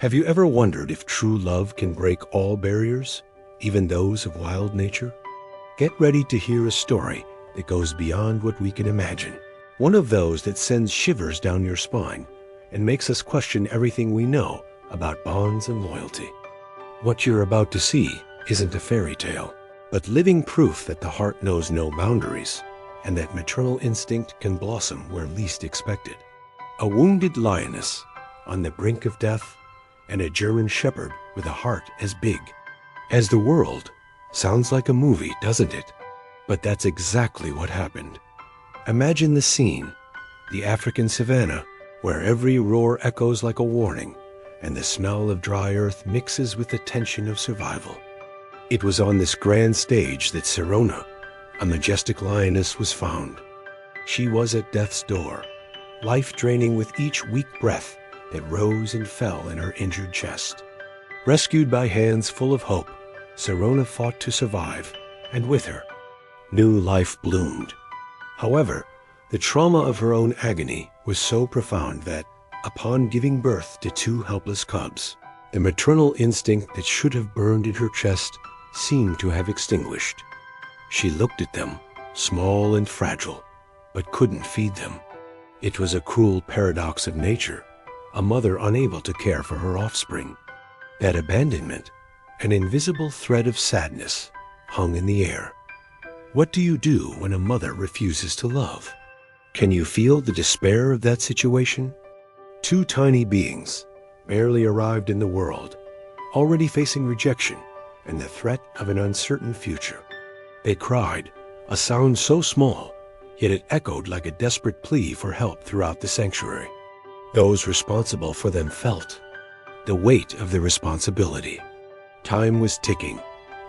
Have you ever wondered if true love can break all barriers, even those of wild nature? Get ready to hear a story that goes beyond what we can imagine. One of those that sends shivers down your spine and makes us question everything we know about bonds and loyalty. What you're about to see isn't a fairy tale, but living proof that the heart knows no boundaries and that maternal instinct can blossom where least expected. A wounded lioness on the brink of death and a German shepherd with a heart as big as the world. Sounds like a movie, doesn't it? But that's exactly what happened. Imagine the scene, the African savanna, where every roar echoes like a warning and the smell of dry earth mixes with the tension of survival. It was on this grand stage that Sirona, a majestic lioness, was found. She was at death's door, life draining with each weak breath that rose and fell in her injured chest. Rescued by hands full of hope, Sirona fought to survive, and with her, new life bloomed. However, the trauma of her own agony was so profound that, upon giving birth to two helpless cubs, the maternal instinct that should have burned in her chest seemed to have extinguished. She looked at them, small and fragile, but couldn't feed them. It was a cruel paradox of nature, a mother unable to care for her offspring. That abandonment, an invisible thread of sadness, hung in the air. What do you do when a mother refuses to love? Can you feel the despair of that situation? Two tiny beings, barely arrived in the world, already facing rejection and the threat of an uncertain future. They cried, a sound so small, yet it echoed like a desperate plea for help throughout the sanctuary. Those responsible for them felt the weight of the responsibility. Time was ticking,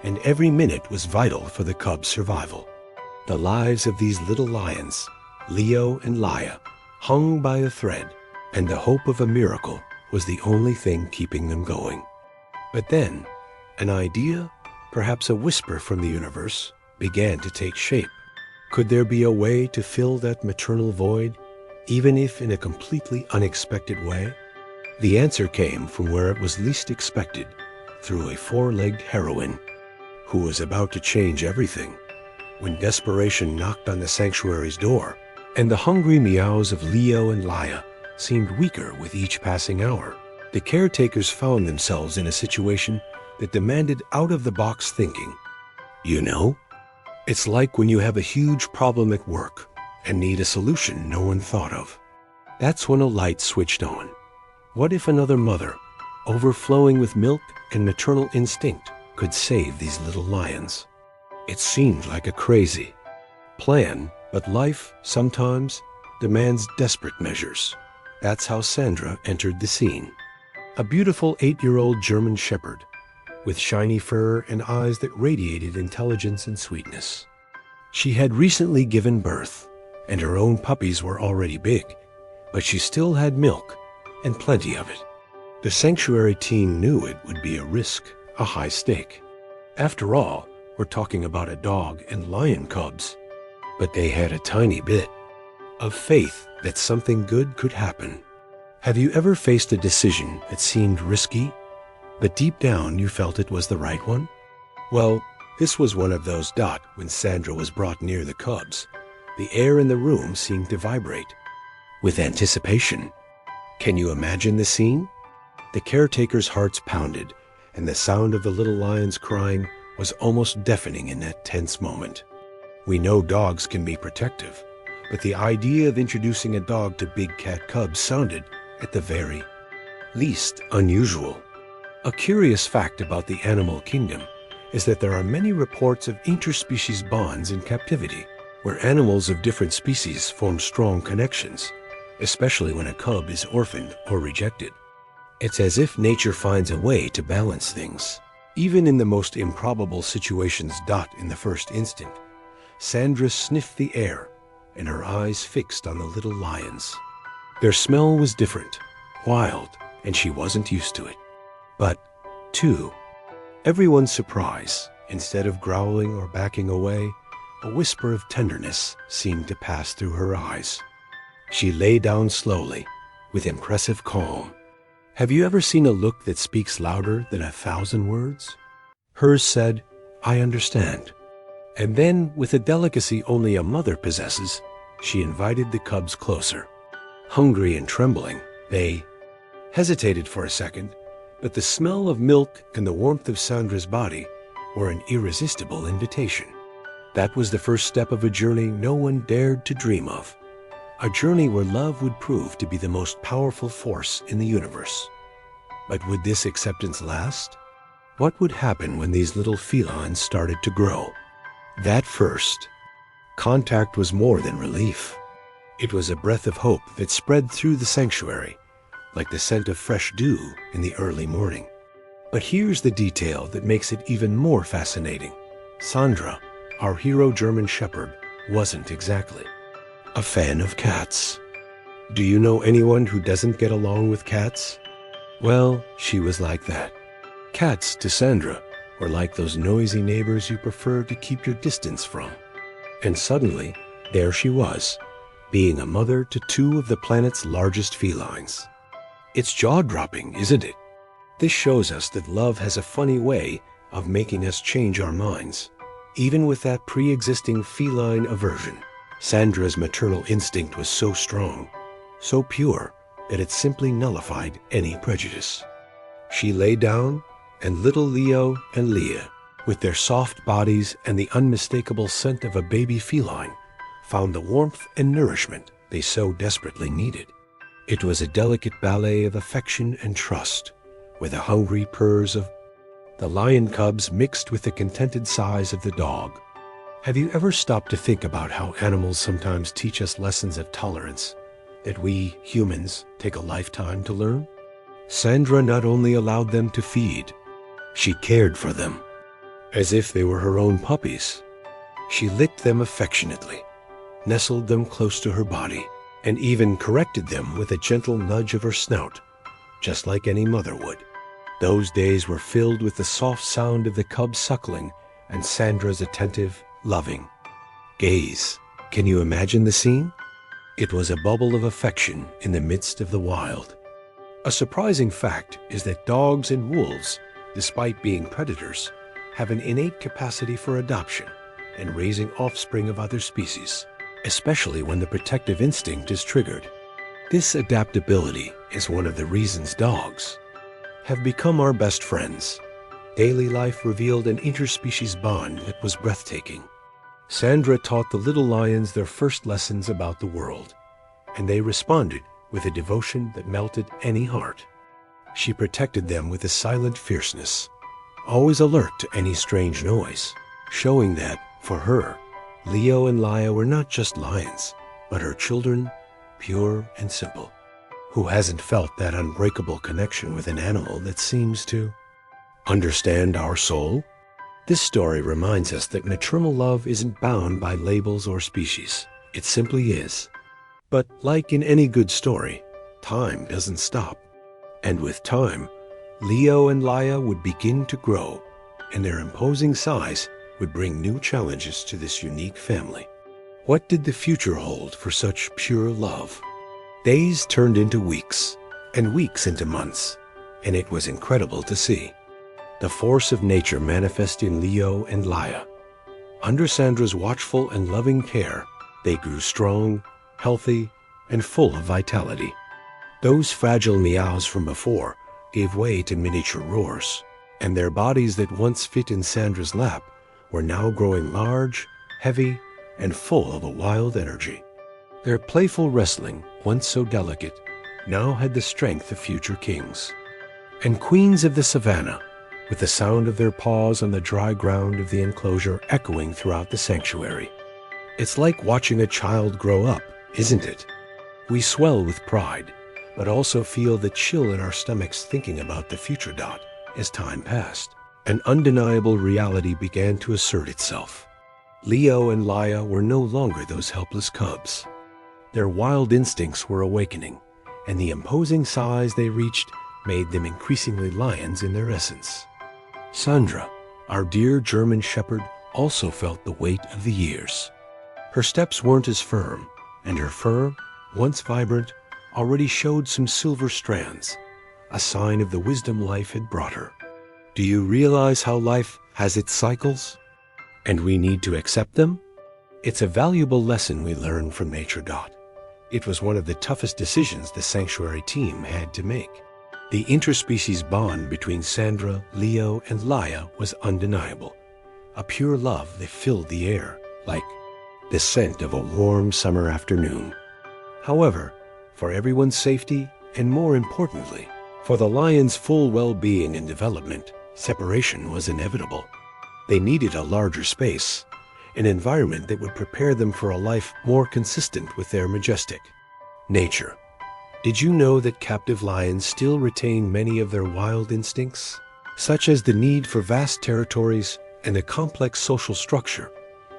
and every minute was vital for the cub's survival. The lives of these little lions, Leo and Laya, hung by a thread, and the hope of a miracle was the only thing keeping them going. But then, an idea, perhaps a whisper from the universe, began to take shape. Could there be a way to fill that maternal void, even if in a completely unexpected way? The answer came from where it was least expected, through a four-legged heroine who was about to change everything. When desperation knocked on the sanctuary's door, and the hungry meows of Leo and Laya seemed weaker with each passing hour, the caretakers found themselves in a situation that demanded out-of-the-box thinking. You know, it's like when you have a huge problem at work and need a solution no one thought of. That's when a light switched on. What if another mother, overflowing with milk and maternal instinct, could save these little lions? It seemed like a crazy plan, but life sometimes demands desperate measures. That's how Sandra entered the scene. A beautiful 8-year-old German shepherd, with shiny fur and eyes that radiated intelligence and sweetness. She had recently given birth, and her own puppies were already big, but she still had milk, and plenty of it. The sanctuary team knew it would be a risk, a high stake. After all, we're talking about a dog and lion cubs. But they had a tiny bit of faith that something good could happen. Have you ever faced a decision that seemed risky, but deep down you felt it was the right one? Well, this was one of those. When Sandra was brought near the cubs, the air in the room seemed to vibrate with anticipation. Can you imagine the scene? The caretakers' hearts pounded, and the sound of the little lions crying was almost deafening in that tense moment. We know dogs can be protective, but the idea of introducing a dog to big cat cubs sounded, at the very least, unusual. A curious fact about the animal kingdom is that there are many reports of interspecies bonds in captivity, where animals of different species form strong connections, especially when a cub is orphaned or rejected. It's as if nature finds a way to balance things, even in the most improbable situations. In the first instant, Sandra sniffed the air, and her eyes fixed on the little lions. Their smell was different, wild, and she wasn't used to it. But, to everyone's surprise, instead of growling or backing away, a whisper of tenderness seemed to pass through her eyes. She lay down slowly, with impressive calm. Have you ever seen a look that speaks louder than 1,000 words? Hers said, "I understand." And then, with a delicacy only a mother possesses, she invited the cubs closer. Hungry and trembling, they hesitated for a second, but the smell of milk and the warmth of Sandra's body were an irresistible invitation. That was the first step of a journey no one dared to dream of. A journey where love would prove to be the most powerful force in the universe. But would this acceptance last? What would happen when these little felines started to grow? That first contact was more than relief. It was a breath of hope that spread through the sanctuary, like the scent of fresh dew in the early morning. But here's the detail that makes it even more fascinating. Sandra, our hero German Shepherd, wasn't exactly a fan of cats. Do you know anyone who doesn't get along with cats? Well, she was like that. Cats, to Sandra, were like those noisy neighbors you prefer to keep your distance from. And suddenly, there she was, being a mother to two of the planet's largest felines. It's jaw-dropping, isn't it? This shows us that love has a funny way of making us change our minds. Even with that pre-existing feline aversion, Sandra's maternal instinct was so strong, so pure, that it simply nullified any prejudice. She lay down, and little Leo and Leah, with their soft bodies and the unmistakable scent of a baby feline, found the warmth and nourishment they so desperately needed. It was a delicate ballet of affection and trust, where the hungry purrs of the lion cubs mixed with the contented sighs of the dog. Have you ever stopped to think about how animals sometimes teach us lessons of tolerance that we, humans, take a lifetime to learn? Sandra not only allowed them to feed, she cared for them, as if they were her own puppies. She licked them affectionately, nestled them close to her body, and even corrected them with a gentle nudge of her snout, just like any mother would. Those days were filled with the soft sound of the cubs suckling and Sandra's attentive, loving gaze. Can you imagine the scene? It was a bubble of affection in the midst of the wild. A surprising fact is that dogs and wolves, despite being predators, have an innate capacity for adoption and raising offspring of other species, especially when the protective instinct is triggered. This adaptability is one of the reasons dogs have become our best friends. Daily life revealed an interspecies bond that was breathtaking. Sandra taught the little lions their first lessons about the world, and they responded with a devotion that melted any heart. She protected them with a silent fierceness, always alert to any strange noise, showing that, for her, Leo and Leah were not just lions, but her children, pure and simple. Who hasn't felt that unbreakable connection with an animal that seems to understand our soul? This story reminds us that maternal love isn't bound by labels or species. It simply is. But like in any good story, time doesn't stop. And with time, Leo and Leah would begin to grow, and their imposing size would bring new challenges to this unique family. What did the future hold for such pure love? Days turned into weeks, and weeks into months, and it was incredible to see the force of nature manifest in Leo and Leah. Under Sandra's watchful and loving care, they grew strong, healthy, and full of vitality. Those fragile meows from before gave way to miniature roars, and their bodies that once fit in Sandra's lap were now growing large, heavy, and full of a wild energy. Their playful wrestling, once so delicate, now had the strength of future kings and queens of the savannah, with the sound of their paws on the dry ground of the enclosure echoing throughout the sanctuary. It's like watching a child grow up, isn't it? We swell with pride, but also feel the chill in our stomachs thinking about the future. As time passed, an undeniable reality began to assert itself. Leo and Leah were no longer those helpless cubs. Their wild instincts were awakening, and the imposing size they reached made them increasingly lions in their essence. Sandra, our dear German Shepherd, also felt the weight of the years. Her steps weren't as firm, and her fur, once vibrant, already showed some silver strands, a sign of the wisdom life had brought her. Do you realize how life has its cycles? And we need to accept them? It's a valuable lesson we learn from nature. It was one of the toughest decisions the sanctuary team had to make. The interspecies bond between Sandra, Leo, and Laia was undeniable. A pure love that filled the air, like the scent of a warm summer afternoon. However, for everyone's safety, and more importantly, for the lions' full well-being and development, separation was inevitable. They needed a larger space, an environment that would prepare them for a life more consistent with their majestic nature. Did you know that captive lions still retain many of their wild instincts, such as the need for vast territories and a complex social structure,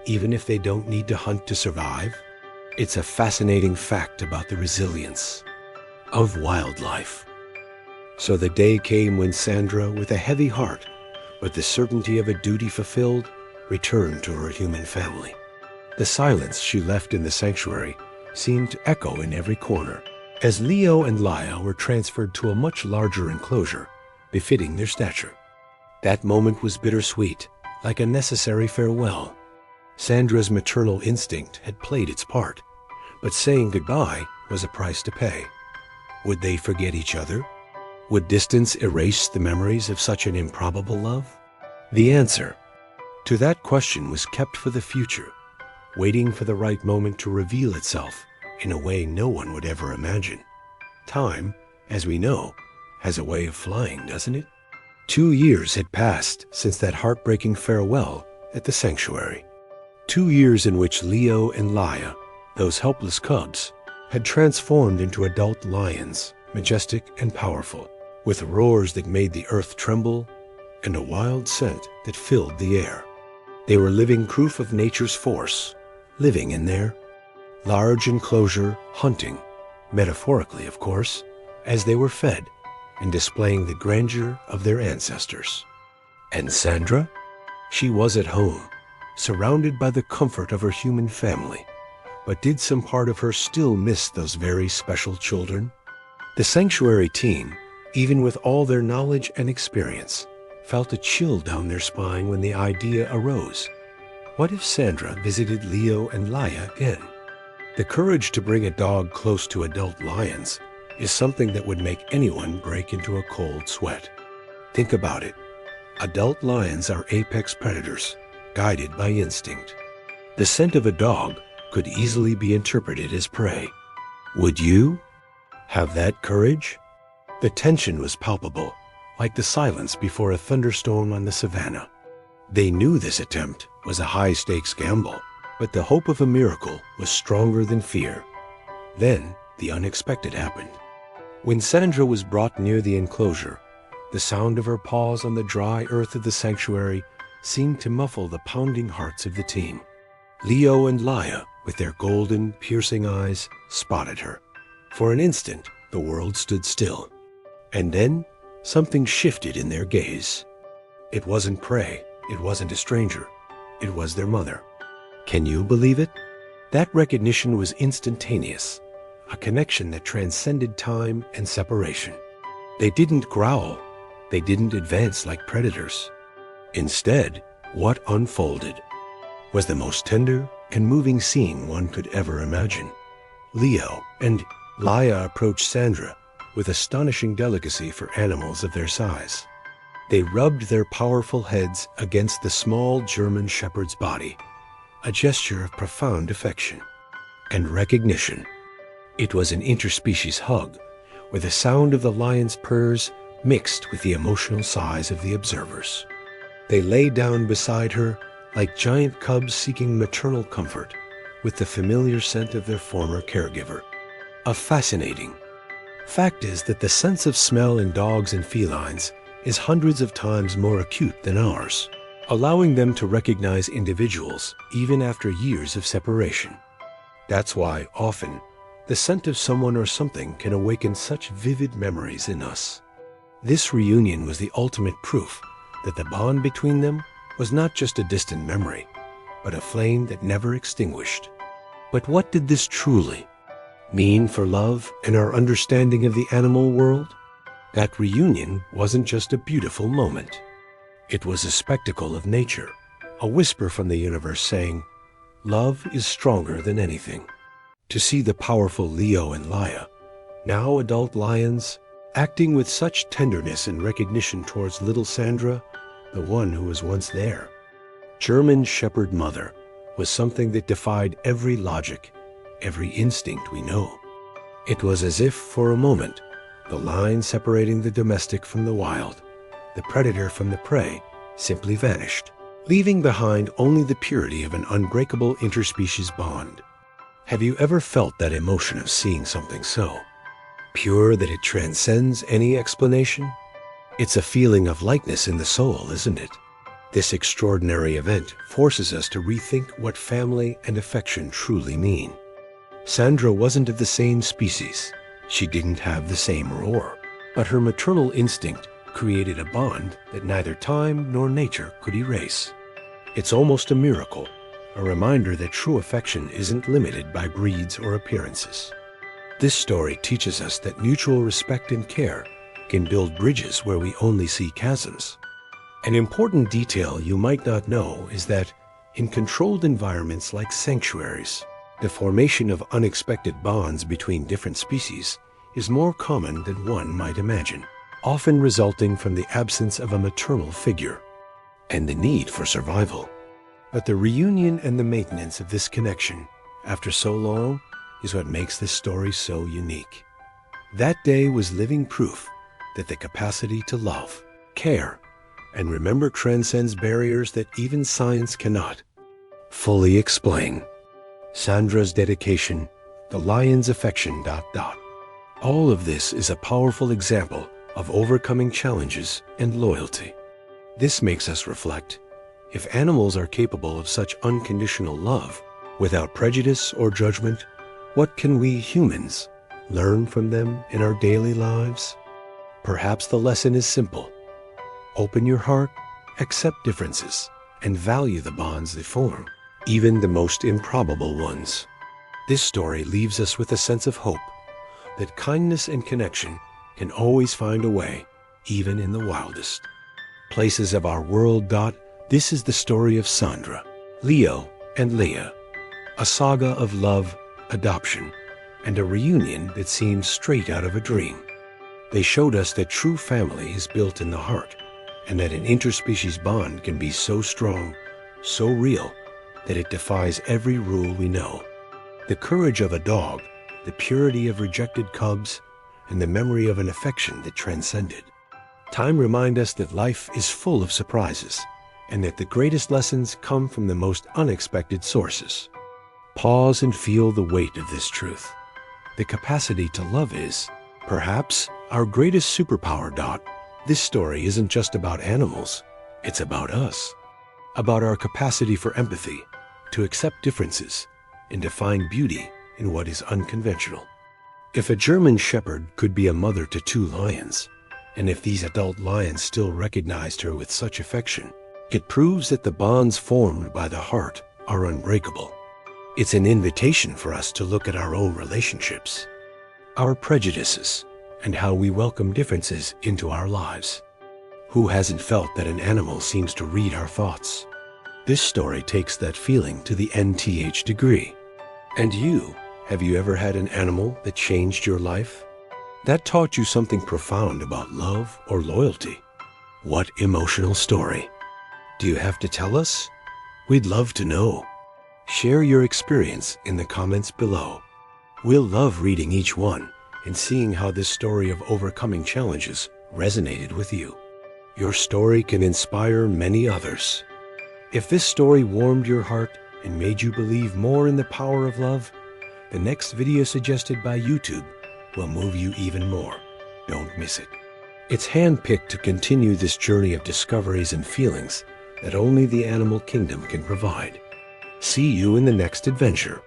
even if they don't need to hunt to survive? It's a fascinating fact about the resilience of wildlife. So the day came when Sandra, with a heavy heart, but the certainty of a duty fulfilled, returned to her human family. The silence she left in the sanctuary seemed to echo in every corner, as Leo and Laia were transferred to a much larger enclosure, befitting their stature. That moment was bittersweet, like a necessary farewell. Sandra's maternal instinct had played its part, but saying goodbye was a price to pay. Would they forget each other? Would distance erase the memories of such an improbable love? The answer to that question was kept for the future, waiting for the right moment to reveal itself in a way no one would ever imagine. Time, as we know, has a way of flying, doesn't it? 2 years had passed since that heartbreaking farewell at the sanctuary. 2 years in which Leo and Laia, those helpless cubs, had transformed into adult lions, majestic and powerful, with roars that made the earth tremble and a wild scent that filled the air. They were living proof of nature's force, living in their large enclosure, hunting, metaphorically of course, as they were fed and displaying the grandeur of their ancestors. And Sandra? She was at home, surrounded by the comfort of her human family. But did some part of her still miss those very special children? The sanctuary team, even with all their knowledge and experience, felt a chill down their spine when the idea arose. What if Sandra visited Leo and Laia again? The courage to bring a dog close to adult lions is something that would make anyone break into a cold sweat. Think about it. Adult lions are apex predators, guided by instinct. The scent of a dog could easily be interpreted as prey. Would you have that courage? The tension was palpable, like the silence before a thunderstorm on the savannah. They knew this attempt was a high-stakes gamble, but the hope of a miracle was stronger than fear. Then the unexpected happened. When Sandra was brought near the enclosure, the sound of her paws on the dry earth of the sanctuary seemed to muffle the pounding hearts of the team. Leo and Laia, with their golden, piercing eyes, spotted her. For an instant, the world stood still. And then, something shifted in their gaze. It wasn't prey, it wasn't a stranger, it was their mother. Can you believe it? That recognition was instantaneous, a connection that transcended time and separation. They didn't growl, they didn't advance like predators. Instead, what unfolded was the most tender and moving scene one could ever imagine. Leo and Laia approached Sandra with astonishing delicacy for animals of their size. They rubbed their powerful heads against the small German shepherd's body, a gesture of profound affection and recognition. It was an interspecies hug, where the sound of the lion's purrs mixed with the emotional sighs of the observers. They lay down beside her like giant cubs seeking maternal comfort, with the familiar scent of their former caregiver. A fascinating fact is that the sense of smell in dogs and felines is hundreds of times more acute than ours, allowing them to recognize individuals even after years of separation. That's why, often, the scent of someone or something can awaken such vivid memories in us. This reunion was the ultimate proof that the bond between them was not just a distant memory, but a flame that never extinguished. But what did this truly mean for love and our understanding of the animal world? That reunion wasn't just a beautiful moment. It was a spectacle of nature, a whisper from the universe saying, love is stronger than anything. To see the powerful Leo and Leia, now adult lions, acting with such tenderness and recognition towards little Sandra, the one who was once there. German Shepherd Mother was something that defied every logic, every instinct we know. It was as if, for a moment, the line separating the domestic from the wild, the predator from the prey, simply vanished, leaving behind only the purity of an unbreakable interspecies bond. Have you ever felt that emotion of seeing something so pure that it transcends any explanation? It's a feeling of lightness in the soul, isn't it? This extraordinary event forces us to rethink what family and affection truly mean. Sandra wasn't of the same species. She didn't have the same roar, but her maternal instinct created a bond that neither time nor nature could erase. It's almost a miracle, a reminder that true affection isn't limited by breeds or appearances. This story teaches us that mutual respect and care can build bridges where we only see chasms. An important detail you might not know is that in controlled environments like sanctuaries, the formation of unexpected bonds between different species is more common than one might imagine, often resulting from the absence of a maternal figure and the need for survival. But the reunion and the maintenance of this connection after so long is what makes this story so unique. That day was living proof that the capacity to love, care, and remember transcends barriers that even science cannot fully explain. Sandra's dedication, the lion's affection, ... All of this is a powerful example of overcoming challenges and loyalty. This makes us reflect. If animals are capable of such unconditional love, without prejudice or judgment, what can we humans learn from them in our daily lives? Perhaps the lesson is simple. Open your heart, accept differences, and value the bonds they form, even the most improbable ones. This story leaves us with a sense of hope that kindness and connection can always find a way, even in the wildest places of our world. This is the story of Sandra, Leo, and Leia, a saga of love, adoption, and a reunion that seemed straight out of a dream. They showed us that true family is built in the heart, and that an interspecies bond can be so strong, so real, that it defies every rule we know. The courage of a dog, the purity of rejected cubs, and the memory of an affection that transcended. Time remind us that life is full of surprises, and that the greatest lessons come from the most unexpected sources. Pause and feel the weight of this truth. The capacity to love is, perhaps, our greatest superpower. This story isn't just about animals, it's about us. About our capacity for empathy, to accept differences, and to find beauty in what is unconventional. If a German shepherd could be a mother to two lions, and if these adult lions still recognized her with such affection, it proves that the bonds formed by the heart are unbreakable. It's an invitation for us to look at our own relationships, our prejudices, and how we welcome differences into our lives. Who hasn't felt that an animal seems to read our thoughts? This story takes that feeling to the nth degree. And you, have you ever had an animal that changed your life? That taught you something profound about love or loyalty? What emotional story? Do you have to tell us? We'd love to know. Share your experience in the comments below. We'll love reading each one and seeing how this story of overcoming challenges resonated with you. Your story can inspire many others. If this story warmed your heart and made you believe more in the power of love, the next video suggested by YouTube will move you even more. Don't miss it. It's handpicked to continue this journey of discoveries and feelings that only the animal kingdom can provide. See you in the next adventure.